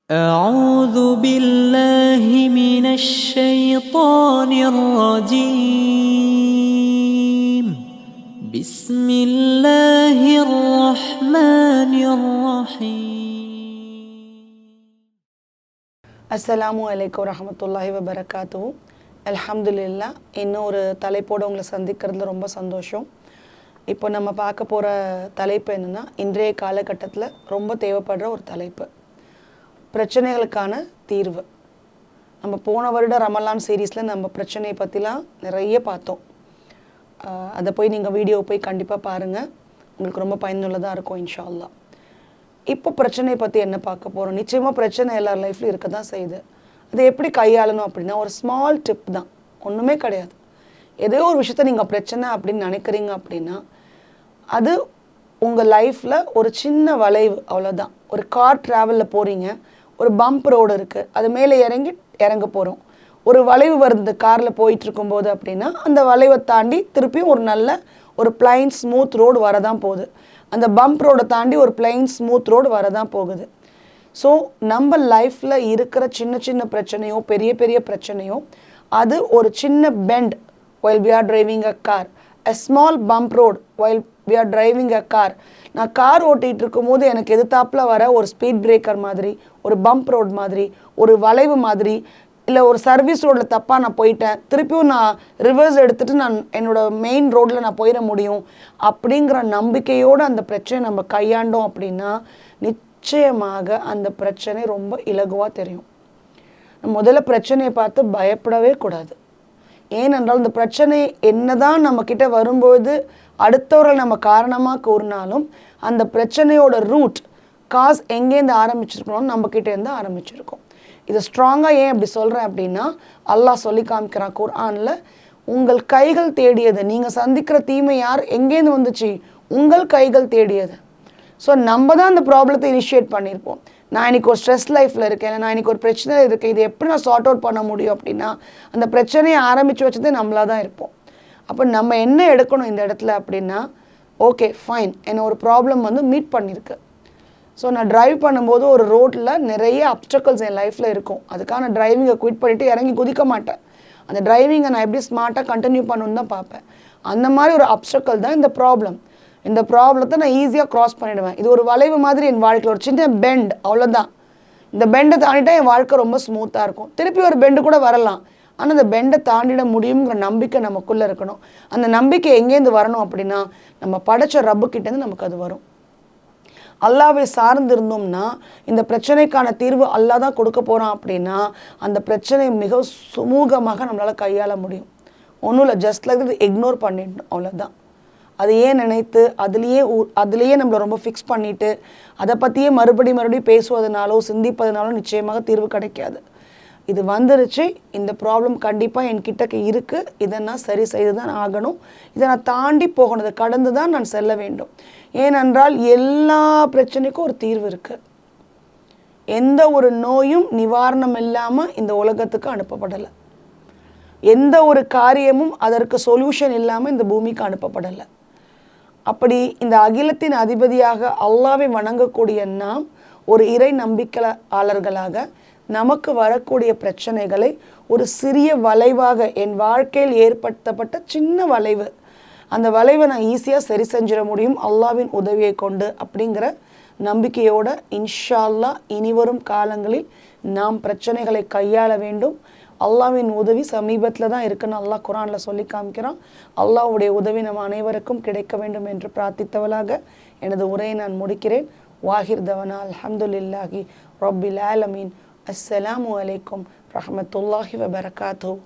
أعوذ بالله من الشيطان الرجيم بسم الله الرحمن الرحيم அஸ்ஸலாமு அலைக்கும் வரஹ்மத்துல்லாஹி வபரகாத்துஹு. அல்ஹம்துலில்லாஹ். இன்னொரு தலைப்போடு உங்களை சந்திக்கிறதுல ரொம்ப சந்தோஷம். இப்போ நம்ம பார்க்க போகிற தலைப்பு என்னென்னா, இன்றைய காலகட்டத்தில் ரொம்ப தேவைப்படுற ஒரு தலைப்பு, பிரச்சனைகளுக்கான தீர்வு. நம்ம போன வருட ரமலான் சீரீஸில் நம்ம பிரச்சனையை பற்றிலாம் நிறைய பார்த்தோம். அதை போய் நீங்கள் வீடியோ போய் கண்டிப்பாக பாருங்கள், உங்களுக்கு ரொம்ப பயனுள்ளதாக இருக்கும் இன்ஷா அல்லாஹ். இப்போ பிரச்சனையை பற்றி என்ன பார்க்க போகிறோம்? நிச்சயமாக பிரச்சனை எல்லார் லைஃப்லையும் இருக்க தான் செய்யுது. அதை எப்படி கையாளணும் அப்படின்னா, ஒரு ஸ்மால் டிப் தான், ஒன்றுமே கிடையாது. ஏதோ ஒரு விஷயத்த நீங்கள் பிரச்சனை அப்படின்னு நினைக்கிறீங்க அப்படின்னா, அது உங்கள் லைஃப்பில் ஒரு சின்ன வளைவு, அவ்வளோதான். ஒரு கார் ட்ராவலில் போகிறீங்க, ஒரு பம்ப் ரோடு இருக்குது, அது மேலே இறங்க போகிறோம். ஒரு வளைவு வருது காரில் போயிட்டுருக்கும்போது அப்படின்னா, அந்த வளைவை தாண்டி திருப்பியும் ஒரு பிளைன் ஸ்மூத் ரோடு வரதான் போகுது. அந்த பம்ப் ரோடை தாண்டி ஒரு பிளைன் ஸ்மூத் ரோடு வரதான் போகுது. ஸோ நம்ம லைஃப்பில் இருக்கிற சின்ன சின்ன பிரச்சனையோ பெரிய பெரிய பிரச்சனையோ, அது ஒரு சின்ன bend while we are driving a car, a small bump road while we are driving a car. நான் கார் ஓட்டிகிட்டு இருக்கும்போது எனக்கு எதிர்த்தாப்பில் வர ஒரு ஸ்பீட் பிரேக்கர் மாதிரி, ஒரு பம்ப் ரோட் மாதிரி, ஒரு வளைவு மாதிரி, இல்லை ஒரு சர்வீஸ் ரோடில் தப்பாக நான் போயிட்டேன், திருப்பியும் நான் ரிவர்ஸ் எடுத்துகிட்டு நான் என்னோடய மெயின் ரோட்டில் நான் போயிட முடியும் அப்படிங்கிற நம்பிக்கையோடு அந்த பிரச்சனை நம்ம கையாண்டோம் அப்படின்னா, நிச்சயமாக அந்த பிரச்சனை ரொம்ப இலகுவாக தெரியும். முதல்ல பிரச்சனையை பார்த்து பயப்படவே கூடாது. ஏனென்றால் இந்த பிரச்சனை என்னதான் நம்மக்கிட்ட வரும்போது அடுத்தவர்கள் நம்ம காரணமாக கூறினாலும், அந்த பிரச்சனையோட ரூட் காஸ் எங்கேருந்து ஆரம்பிச்சிருக்கணும், நம்மக்கிட்டேருந்து ஆரம்பிச்சிருக்கோம். இதை ஸ்ட்ராங்காக ஏன் அப்படி சொல்கிறேன் அப்படின்னா, அல்லாஹ் சொல்லி காமிக்கிறான் குர்ஆனில், உங்கள் கைகள் தேடியது. நீங்கள் சந்திக்கிற தீமை யார் எங்கேருந்து வந்துச்சு? உங்கள் கைகள் தேடியது. ஸோ நம்ம தான் அந்த ப்ராப்ளத்தை இனிஷியேட் பண்ணியிருப்போம். நான் இன்றைக்கி ஒரு ஸ்ட்ரெஸ் லைஃப்பில் இருக்கேன், நான் இன்றைக்கி ஒரு பிரச்சனையில் இருக்கேன், இதை எப்படி நான் சார்ட் அவுட் பண்ண முடியும் அப்படின்னா, அந்த பிரச்சனையை ஆரம்பித்து வச்சதே நம்மளாக தான் இருப்போம். அப்போ நம்ம என்ன எடுக்கணும் இந்த இடத்துல அப்படின்னா, ஓகே ஃபைன், என்ன ஒரு ப்ராப்ளம் மீட் பண்ணியிருக்கு. ஸோ நான் ட்ரைவ் பண்ணும்போது ஒரு ரோட்டில் நிறைய அப்டக்கல்ஸ் என் லைஃப்பில் இருக்கும். அதுக்காக நான் டிரைவிங்கை குவிட் பண்ணிவிட்டு இறங்கி குதிக்க மாட்டேன். அந்த டிரைவிங்கை நான் எப்படி ஸ்மார்ட்டாக கண்டினியூ பண்ணணுன்னு தான் பார்ப்பேன். அந்த மாதிரி ஒரு அப்டக்கல் தான் இந்த ப்ராப்ளம். இந்த ப்ராப்ளத்தை நான் ஈஸியாக க்ராஸ் பண்ணிவிடுவேன். இது ஒரு வளைவு மாதிரி என் வாழ்க்கையில், ஒரு சின்ன பெண்ட், அவ்வளோதான். இந்த பெண்டை தாண்டிட்டா என் வாழ்க்கை ரொம்ப ஸ்மூத்தாக இருக்கும். திருப்பி ஒரு பெண்டு கூட வரலாம், ஆனால் அந்த பெண்டை தாண்டிட முடியுங்கிற நம்பிக்கை நமக்குள்ளே இருக்கணும். அந்த நம்பிக்கை எங்கேருந்து வரணும் அப்படின்னா, நம்ம படைச்ச ரப்புக்கிட்டேருந்து நமக்கு அது வரும். அல்லாவை சார்ந்து இருந்தோம்னா, இந்த பிரச்சனைக்கான தீர்வு அல்லாஹ் தான் கொடுக்க போகிறான் அப்படின்னா, அந்த பிரச்சனையை மிக சுமூகமாக நம்மளால் கையாள முடியும். ஒன்றும் இல்லை, ஜஸ்ட் லைக் இது இக்னோர் பண்ணிடணும், அவ்வளோதான். அது ஏன் நினைத்து அதுலேயே நம்மளை ரொம்ப ஃபிக்ஸ் பண்ணிவிட்டு அதை பற்றியே மறுபடியும் பேசுவதனாலோ சிந்திப்பதனாலோ நிச்சயமாக தீர்வு கிடைக்காது. இது வந்துருச்சு, இந்த ப்ராப்ளம் கண்டிப்பாக என்கிட்ட இருக்குது, இதை நான் சரி செய்து தான் ஆகணும், இதை நான் தாண்டி போகணும், இதை கடந்து தான் நான் செல்ல வேண்டும். ஏனென்றால் எல்லா பிரச்சனைக்கும் ஒரு தீர்வு இருக்குது. எந்த ஒரு நோயும் நிவாரணம் இல்லாமல் இந்த உலகத்துக்கு அனுப்பப்படலை. எந்த ஒரு காரியமும் அதற்கு சொல்யூஷன் இல்லாமல் இந்த பூமிக்கு அனுப்பப்படலை. அப்படி இந்த அகிலத்தின் அதிபதியாக அல்லாஹ்வை வணங்கக்கூடிய நாம் ஒரு இறை நம்பிக்கையாளர்களாக நமக்கு வரக்கூடிய பிரச்சனைகளை ஒரு சிறிய வளைவாக, என் வாழ்க்கையில் ஏற்படுத்தப்பட்ட சின்ன வளைவு, அந்த வளைவை நான் ஈஸியாக சரி செஞ்சிட முடியும் அல்லாஹ்வின் உதவியை கொண்டு அப்படிங்கிற நம்பிக்கையோட இன்ஷா அல்லாஹ் இனிவரும் காலங்களில் நாம் பிரச்சனைகளை கையாள வேண்டும். அல்லாஹ்வின் உதவி சமீபத்தில் தான் இருக்குன்னு அல்லாஹ் குர்ஆனில் சொல்லி காமிக்கிறான். அல்லாஹ்வுடைய உதவி நம்ம அனைவருக்கும் கிடைக்க வேண்டும் என்று பிரார்த்தித்தவளாக எனது உரையை நான் முடிக்கிறேன். வாஹிர் தவனா அல்ஹம்துலில்லாஹி ரப்பில் ஆலமீன். அஸ்ஸலாமு அலைக்கும் ரஹ்மத்துல்லாஹி வபரகாத்துஹு.